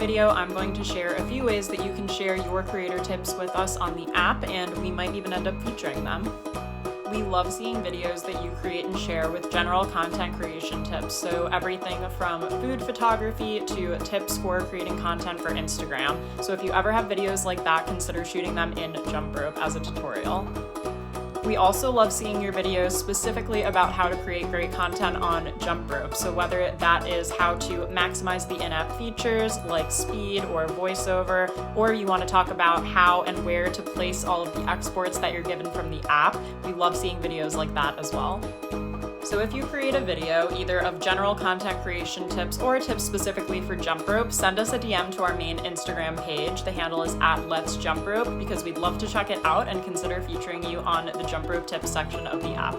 video, I'm going to share a few ways that you can share your creator tips with us on the app, and we might even end up featuring them. We love seeing videos that you create and share with general content creation tips, so everything from food photography to tips for creating content for Instagram. So if you ever have videos like that, consider shooting them in Jumprope as a tutorial. We also love seeing your videos specifically about how to create great content on Jumprope. So whether that is how to maximize the in-app features like speed or voiceover, or you want to talk about how and where to place all of the exports that you're given from the app, we love seeing videos like that as well. So if you create a video, either of general content creation tips or tips specifically for Jumprope, send us a DM to our main Instagram page. The handle is @Let'sJumprope because we'd love to check it out and consider featuring you on the Jumprope tips section of the app.